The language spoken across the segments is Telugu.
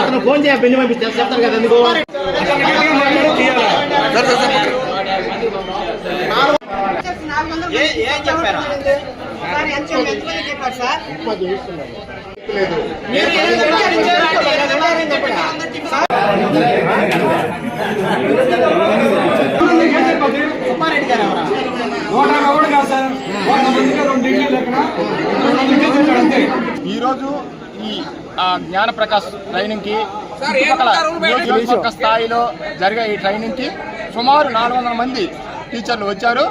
అతను ఫోన్ చేయ పెళ్లి పంపిస్తే చెప్తారు కదా ఎందుకు ఏం చెప్పారు సుబ్బారెడ్డి గారు ఈరోజు ఈ జ్ఞాన ప్రకాశ్ ట్రైనింగ్ కి నియోజకవర్గ స్థాయిలో జరిగే ఈ ట్రైనింగ్ కి సుమారు 400 మంది టీచర్లు వచ్చారు.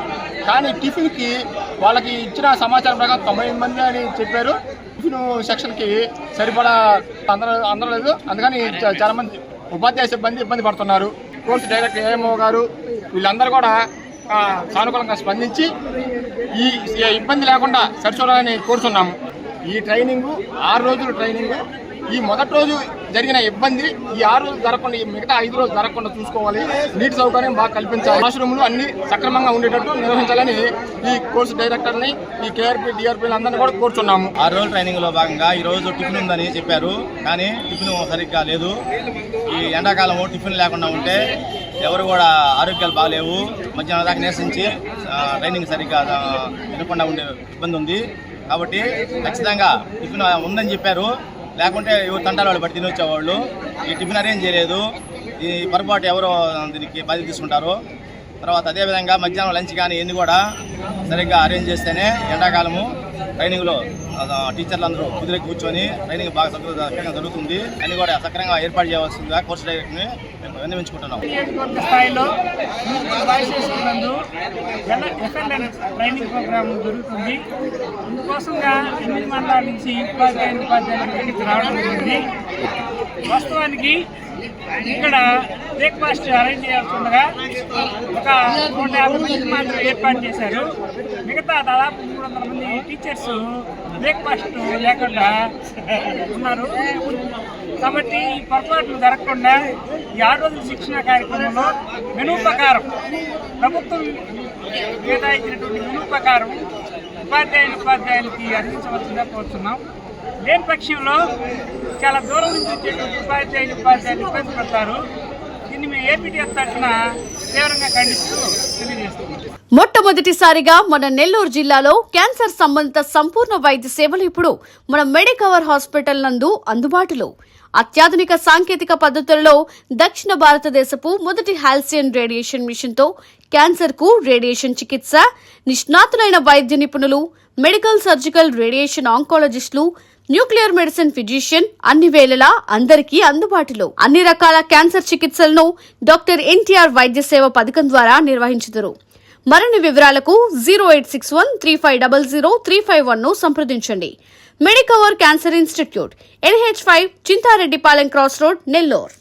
కానీ టిఫిన్ కి వాళ్ళకి ఇచ్చిన సమాచారం ప్రకారం 90 మంది అని చెప్పారు. టిఫిన్ సెక్షన్ కి సరిపడా అందరలేదు. అందుకని చాలా మంది ఉపాధ్యాయ సిబ్బంది ఇబ్బంది పడుతున్నారు. కోర్సు డైరెక్టర్ ఏఎంఓ గారు వీళ్ళందరూ కూడా సానుకూలంగా స్పందించి ఈ ఇబ్బంది లేకుండా సరిచూడాలని కోరుతున్నాము. ఈ ట్రైనింగ్ 6 రోజుల ట్రైనింగ్. ఈ మొదటి రోజు జరిగిన ఇబ్బంది ఈ 6 రోజులు జరగకుండా మిగతా 5 రోజులు జరగకుండా చూసుకోవాలి. నీటి సౌకర్యం బాగా కల్పించాలి. వాష్రూమ్లు అన్ని సక్రమంగా ఉండేటట్టు నిర్వహించాలని ఈ కోర్సు డైరెక్టర్ని ఈ కేఆర్పీ డిఆర్పీలు అందరినీ కూడా కోరుతున్నాము. 6 రోజుల ట్రైనింగ్ లో భాగంగా ఈ రోజు టిఫిన్ ఉందని చెప్పారు. కానీ టిఫిన్ సరిగ్గా లేదు. ఈ ఎండాకాలం టిఫిన్ లేకుండా ఉంటే ఎవరు కూడా ఆరోగ్యాలు బాగాలేవు. మధ్యాహ్నం దాకా నిరసించి ట్రైనింగ్ సరిగ్గా వినకుండా ఉండే ఇబ్బంది ఉంది. కాబట్టి ఖచ్చితంగా టిఫిన్ ఉందని చెప్పారు. లేకుంటే ఎవరు తంటాలు వాళ్ళు బట్టి తినొచ్చేవాళ్ళు. ఈ టిఫిన్ అరేంజ్ చేయలేదు. ఈ పొరపాటు ఎవరో దీనికి బాధ్యత తీసుకుంటారు. తర్వాత అదేవిధంగా మధ్యాహ్నం లంచ్ కానీ ఎన్ని కూడా సరిగ్గా అరేంజ్ చేస్తేనే ఎండాకాలము ట్రైనింగ్లో టీచర్లు అందరూ కుదిరి కూర్చొని ట్రైనింగ్ బాగా సక్రమంగా జరుగుతుంది. అన్ని కూడా సక్రమంగా ఏర్పాటు చేయవలసిందిగా కోర్సు డైరెక్టర్ని విన్నవించుకుంటున్నాం. స్థాయిలో ట్రైనింగ్ ప్రోగ్రామ్ జరుగుతుంది. ఇందుకోసంగా 8 మండలాల నుంచి ఉపాధ్యాయులు రావడం జరిగింది. వాస్తవానికి ఇక్కడ బ్రేక్ఫాస్ట్ అరేంజ్ చేయాల్సిండగా ఒక 150 మంది మాత్రం ఏర్పాటు చేశారు. మిగతా దాదాపు 300 మంది టీచర్స్ బ్రేక్ఫాస్ట్ లేకుండా ఉన్నారు. కాబట్టి ఈ పొరపాట్లు జరగకుండా ఈ 6 రోజుల శిక్షణ కార్యక్రమంలో మెనూ ప్రకారం ప్రభుత్వం కేటాయించినటువంటి మెనూ ప్రకారం ఉపాధ్యాయులకి అందించవలసిందిగా కోరుతున్నాం. లేని పక్షంలో చాలా దూరం నుంచి వచ్చేటువంటి ఉపాధ్యాయులు ఇబ్బంది పడతారు. దీన్ని మేము ఏపీటీఎఫ్ తరఫున తీవ్రంగా ఖండిస్తూ తెలియజేస్తున్నాం. మొట్టమొదటిసారిగా మన నెల్లూరు జిల్లాలో క్యాన్సర్ సంబంధిత సంపూర్ణ వైద్య సేవలు ఇప్పుడు మన మెడికవర్ హాస్పిటల్ నందు అందుబాటులో. అత్యాధునిక సాంకేతిక పద్ధతులలో దక్షిణ భారతదేశపు మొదటి హాల్సియన్ రేడియేషన్ మిషన్ తో క్యాన్సర్ కు రేడియేషన్ చికిత్స, నిష్ణాతులైన వైద్య నిపుణులు, మెడికల్ సర్జికల్ రేడియేషన్ ఆంకాలజిస్టులు, న్యూక్లియర్ మెడిసిన్ ఫిజిషియన్ అన్ని వేళలా అందరికీ అందుబాటులో. అన్ని రకాల క్యాన్సర్ చికిత్సలను డాక్టర్ ఎన్టీఆర్ వైద్య సేవ పథకం ద్వారా నిర్వహించుదురు. మరిన్ని వివరాలకు 086135003551 ను సంప్రదించండి. Medicover cancer institute, NH5, Chintareddypalem cross road, Nellore.